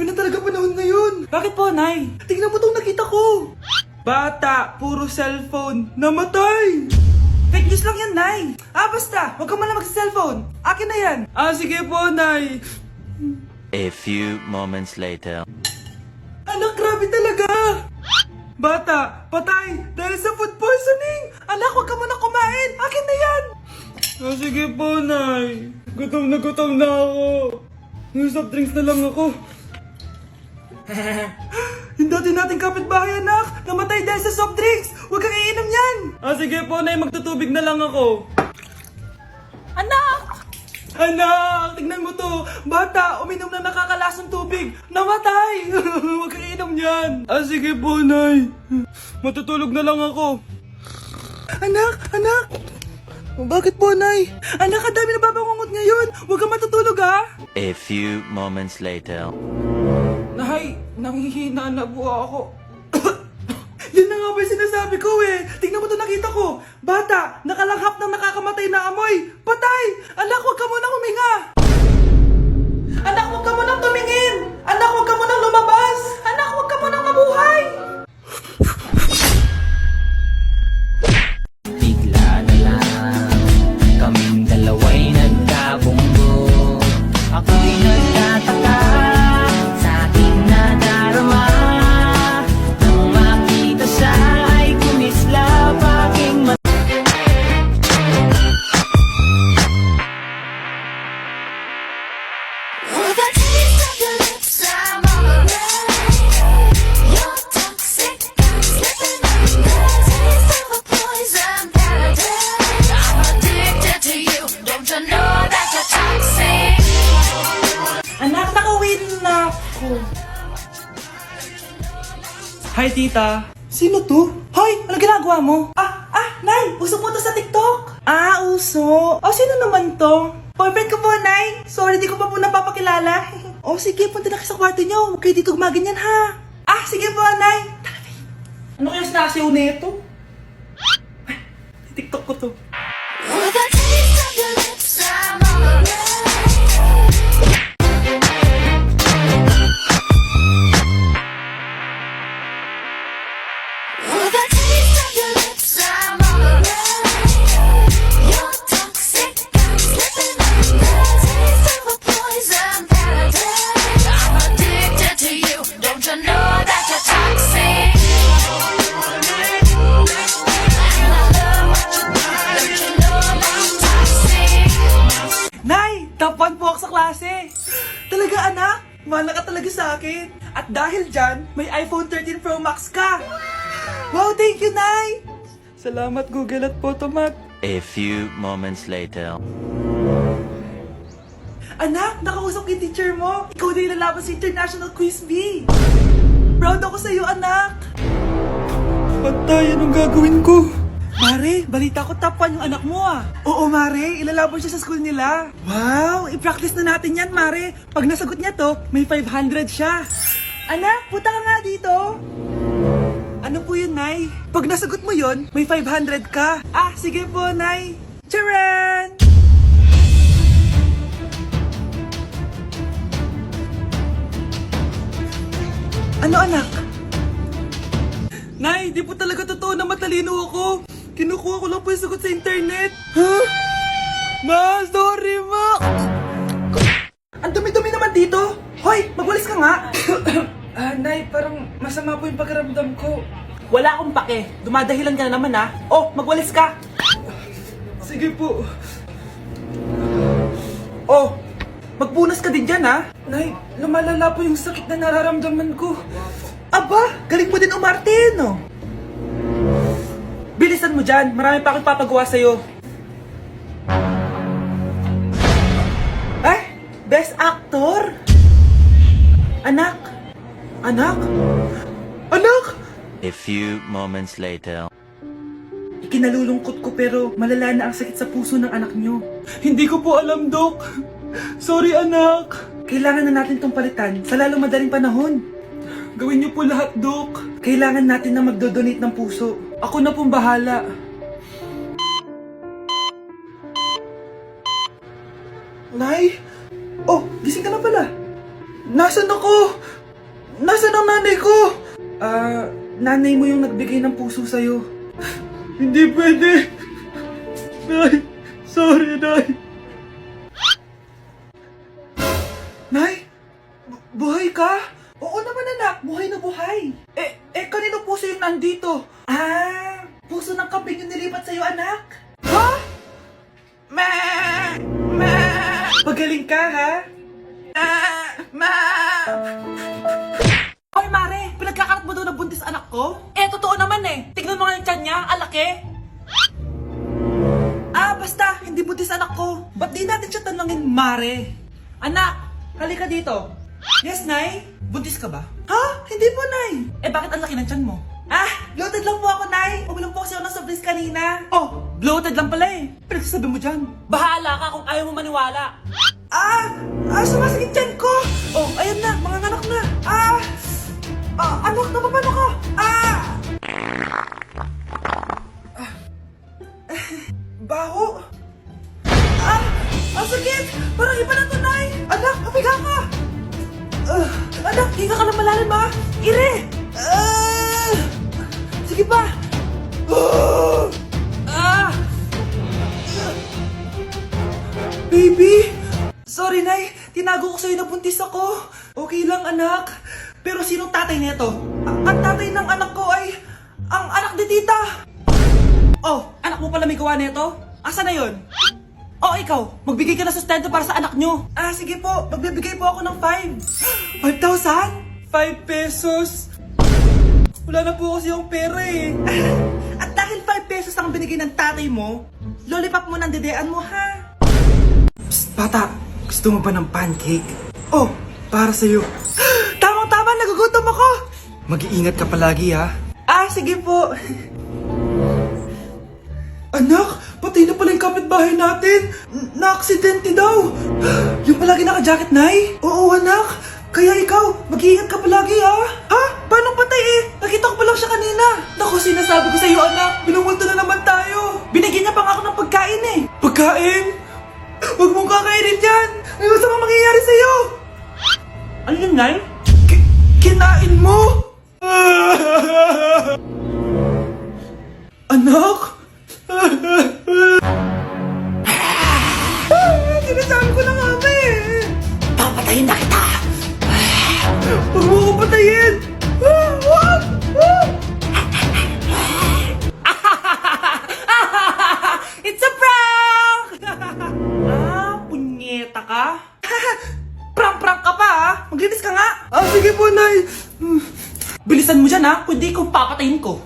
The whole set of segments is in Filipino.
Grabe na talaga panahon ngayon. Bakit po, Nay? Tingnan mo tong nakita ko. Bata, puro cellphone, namatay. Fake news lang yan, Nay. Basta, huwag ka man lang mag-cellphone. Akin na yan. Sige po, Nay. A few moments later. Anak, grabe talaga. Bata, patay dahil sa food poisoning. Anak, huwag ka muna kumain. Akin na yan. Sige po, Nay. Gutom na ako. Soft drinks na lang ako. Yung dati nating kapitbahay, anak. Namatay dahil sa soft drinks. Huwag kang iinom yan. Sige po, Nay. Magtutubig na lang ako. Anak! Anak! Tignan mo to. Bata, uminom na nakakalasong tubig. Namatay! Huwag kang iinom yan. Sige po, Nay. Matutulog na lang ako. Anak! Bakit po, Nay? Anak, ang dami na babangungot ngayon. Huwag kang matutulog, ha? A few moments later. Nay, nanghihina na po ako. Yan na nga ba yung sinasabi ko eh. Tingnan mo to, nakita ko. Bata, nakalanghap ng nakakamatay na amoy. Patay! Anak, huwag ka munang huminga. Anak, huwag ka munang tumingin. Anak, huwag ka munang lumabas. Anak, huwag ka munang mabuhay. Bigla na lang kaming dalawa'y nagkabunggo. Ako'y nagtataka sa aking nadarama. Nang makita siya ay kumislap aking mata. With a taste of your lips, I'm alright. You're toxic, I'm slipping under. Taste of a poison paradise. I'm addicted to you, don't you know that you're toxic? Anak, nakawin na ako. Hi, tita. Sino to? Hoy, ano ginagawa mo? Nay, uso po to sa TikTok. Uso. Sino naman to? Boyfriend ko po, Nay. Sorry, di ko pa po napapakilala. Sige, punta na kayo sa kwarto niyo. Huwag kayo dito gumaganyan, ha? Sige po, Nay. Tara, Nay. Ano kaya sinasiyaw nito? TikTok ko to. With a taste of your lips, I'm alright. With a taste of your lips, I'm alright. You're toxic, I'm slipping under. Taste of a poison paradise. I'm addicted to you, don't you know that you're toxic? And I love what you do, don't you know that you're toxic? Nay, top 1 po ako sa klase. Talaga, anak? Mahal ka talaga sa akin. At dahil dyan, may iPhone 13 Pro Max ka. Wow, thank you, Nay. Salamat, Google at Photomat. A few moments later. Anak, nakausap yung teacher mo. Ikaw na yung lalaban sa International Quiz Bee. Proud ako sa'yo, anak. Patay, anong gagawin ko? Mare, balita ko top 1 yung anak mo Oo, Mare, ilalaban siya sa school nila. Wow, i-practice na natin yan, Mare. Pag nasagot niya to, may 500 siya. Anak, punta ka nga dito. Ano po yun, Nay? Pag nasagot mo yun, may 500 ka. Sige po, Nay. Charan! Ano, anak? Nay, di po talaga totoo na matalino ako. Kinukuha ko lang po yung sagot sa internet. Ma, sorry, Ma. Ang dumi-dumi naman dito. Hoy, magwalis ka nga. Nay, parang masama po yung pakiramdam ko. Wala akong pake. Dumadahilan ka na naman, magwalis ka. Sige po. Magpunas ka din dyan, Nay, lumalala po yung sakit na nararamdaman ko. Aba, galing mo din umarte, no? Bilisan mo dyan. Marami pa akong papagawa sa'yo. Best Actor? Anak? Anak? A few moments later. Ikinalulungkot ko pero malala na ang sakit sa puso ng anak nyo. Hindi ko po alam, Dok. Sorry, anak. Kailangan na natin tong palitan sa lalong madaling panahon. Gawin niyo po lahat, Dok. Kailangan natin na magdodonate ng puso. Ako na pong bahala. Nay? Gising ka na pala. Nasaan ako? Nasaan ang nanay ko? Nanay mo yung nagbigay ng puso sa'yo. Hindi pwede. Nay, sorry, Nay. Nay? Buhay ka? Oo naman, anak. Buhay na buhay. Kanino puso yung nandito? Puso ng kambing yung nilipat sa'yo, anak. Ha? Pagaling ka, ha? Hoy, Mare! Pinagkakarat mo daw na buntis anak ko? Totoo naman eh. Tignan mo nga yung tiyan niya, alaki. Basta, hindi buntis anak ko. Ba't di natin siya tanongin, Mare? Anak, halika dito. Yes, Nay? Buntis ka ba? Ha? Hindi po, Nay. Bakit ang laki ng tiyan mo? Bloated lang po ako, Nay. Uminom po kasi ako ng soft drinks kanina. Oh, bloated lang pala eh. Pinagsasabi mo dyan. Bahala ka kung ayaw mo maniwala. Sumasakit tiyan ko. Oh, ayan na, mga anak na. Anak, napapano ko? Baho. Ang sakit. Parang iba na to, Nay. Anak, papiga ka. Anak, higa ka lang malalim, ha? Ire. Sige pa. Baby. Sorry, Nay. Tinago ko sa'yo na buntis ako. Okay lang, anak. Pero sinong tatay nito? Ang tatay ng anak ko ay ang anak ni tita. Oh, anak mo pala may gawa nito? Asa na yun? Oh, ikaw, magbigay ka na sustento para sa anak nyo. Sige po, magbibigay po ako ng 5. 5,000? 5 pesos? Wala na po kasi yung pera eh. At dahil 5 pesos ang binigay ng tatay mo, lollipop mo ng dedean mo, ha? Psst, bata, gusto mo ba ng pancake? Oh, para sa'yo. Tamang-tama, nagugutom ako. Mag-iingat ka palagi, ha? Sige po. Anak, patay na pala yung kapitbahay natin. Na-aksidente daw. Yung palagi naka-jacket, Nay? Oo, anak. Kaya ikaw, mag-iingat ka palagi, ha? Ha? Paano patay eh? Nakita ko pa lang siya kanina. Naku, sinasabi ko sa'yo, anak. Binumulto na naman tayo. Binigyan niya pa nga ako ng pagkain eh. Pagkain? Huwag mong kakainin yan. May masamang mangyayari sa'yo. Ano yun, Nay? Kinain mo? Anak? Sinasabi ko na nga ba eh. Papatayin na kita. Huwag mo ko patayin. Huwag! It's a prank! Punyeta ka? Prank ka pa ha? Maglinis ka nga. Sige po, Nay. Bilisan mo dyan ha, kundi kung papatayin ko.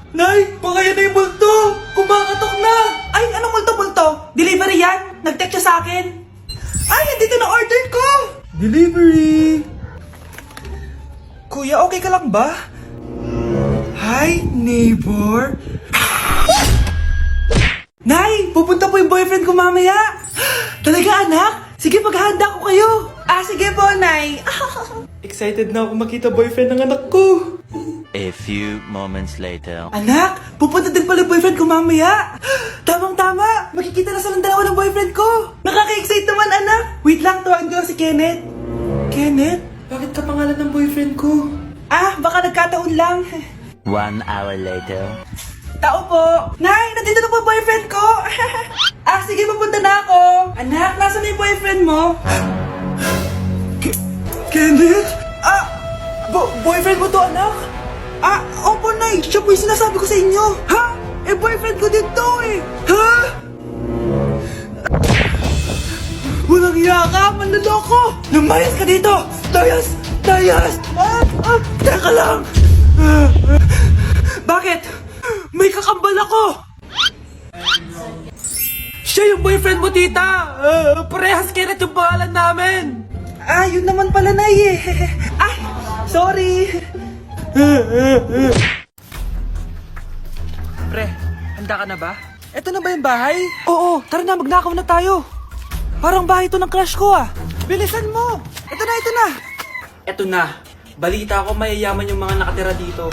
Nay, pakaya na yung multo! Kumakatok na! Ay, anong multo-multo? Delivery yan? Nag-text siya sa akin. Ay, nandito na order ko! Delivery! Kuya, okay ka lang ba? Hi, neighbor. Nay, pupunta po yung boyfriend ko mamaya. Talaga, anak? Sige, paghahanda ko kayo. Sige po, Nay. Excited na ako makita boyfriend ng anak ko. A few moments later. Anak, pupunta din pala yung boyfriend ko mamaya. Tamang-tama, makikita na sa dalawa ng boyfriend ko. Nakaka-excite naman, anak. Wait lang, tawagin ko si Kenneth. Kenneth? Bakit ka pangalan ng boyfriend ko? Baka nagkataon lang. 1 hour later. Tao po. Nay, nandito na po boyfriend ko. Sige, pupunta na ako. Anak, nasa na yung boyfriend mo? Kenneth? Boyfriend mo to, anak? Opo, Nay. Siya po yung sinasabi ko sa inyo. Ha? Boyfriend ko din to eh. Ha? Walang hiya ka, manloloko. Lumayas ka dito. Layas! Teka lang. Bakit? May kakambal ako. Siya yung boyfriend mo, tita. Parehas Kenneth yung pangalan namin. Yun naman pala, Nay eh. Sorry. Pre, handa ka na ba? Eto na ba yung bahay? Oo, tara na, magnakaw na tayo. Parang bahay to ng crush ko ah. Bilisan mo. Ito na. Eto na. Balita ko mayayaman yung mga nakatira dito.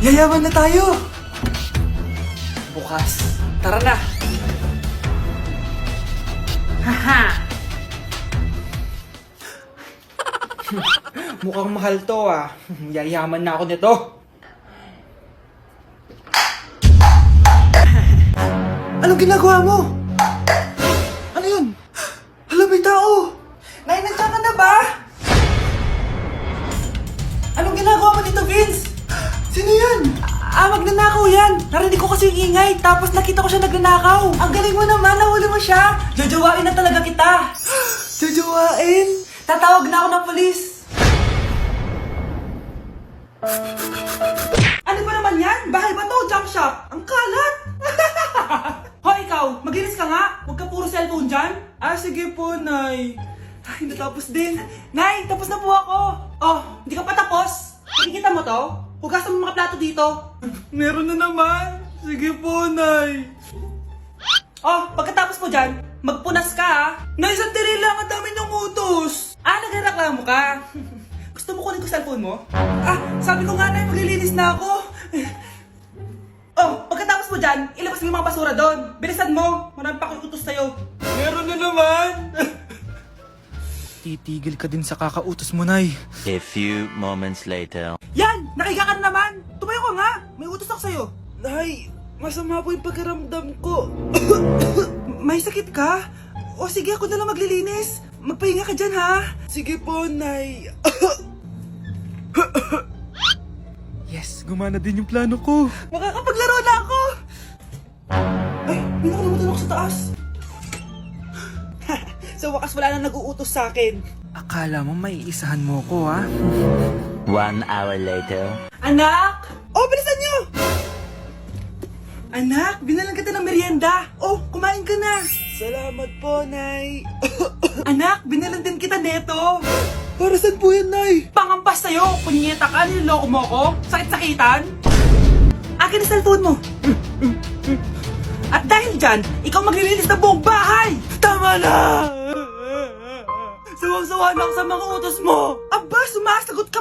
Yayaman na tayo. Bukas. Tara na. Haha. Mukhang mahal to ah. Yayaman na ako nito. Anong ginagawa mo? Ano yun? Hala, may tao! Nay, nandiyan ka na ba? Anong ginagawa mo dito, Vince? Sino yan? Magnanakaw yan! Narinig ko kasi yung ingay, tapos nakita ko siya nagnanakaw. Ang galing mo naman, nahuli mo siya! Jajawain na talaga kita! Jajawain? Tatawag na ako ng polis! Ano ba naman yan? Bahay ba to? Junk shop? Ang kalat! Hoy, ikaw! Maginis ka nga! Huwag ka puro cellphone dyan! Sige po, Nay. Ay, natapos din. Nay, tapos na po ako! Oh, hindi ka pa tapos? Nakikita mo to? Hugasan mo mga plato dito. Meron na naman. Sige po, Nay. Oh, pagkatapos mo dyan, magpunas ka ha. Nay, sandali lang. Ang dami niyong utos. Nagreklamo ka. Gusto mo kunin ko cellphone mo? Sabi ko nga, Nay, maglilinis na ako. Oh, pagkatapos mo dyan, ilabas mo yung mga basura doon. Bilisan mo. Marami pa akong utos sa'yo. Meron na naman. Titigil ka din sa kakautos mo, Nay. A few moments later. Yan! Nakiga ka na naman! Tumayo ka nga! May utos ako sa'yo. Nay, masama po yung pagkaramdam ko. May sakit ka? O sige, ako na lang maglilinis. Magpahinga ka dyan, ha? Sige po, Nay. Yes, gumana din yung plano ko. Makakapaglaro na ako! Ay, may nakalimutan ako sa taas. Sa wakas wala na nag-uutos sa akin. Akala mo may isahan mo ko, ha? 1 hour later. Anak! Oh, bilisan niyo! Anak, binalan kita ng merienda. Oh, kumain ka na. Salamat po, Nay. Anak, binalan din kita neto. Para saan po yan, Nay? Pangampas sa'yo. Punyeta ka, niloloko mo ko. Sakit-sakitan. Akin ang cellphone mo. At dahil dyan, ikaw maglilinis ng buong bahay. Tama na! Sawang-sawa na ako sa mga utos mo. Aba, sumasagot ka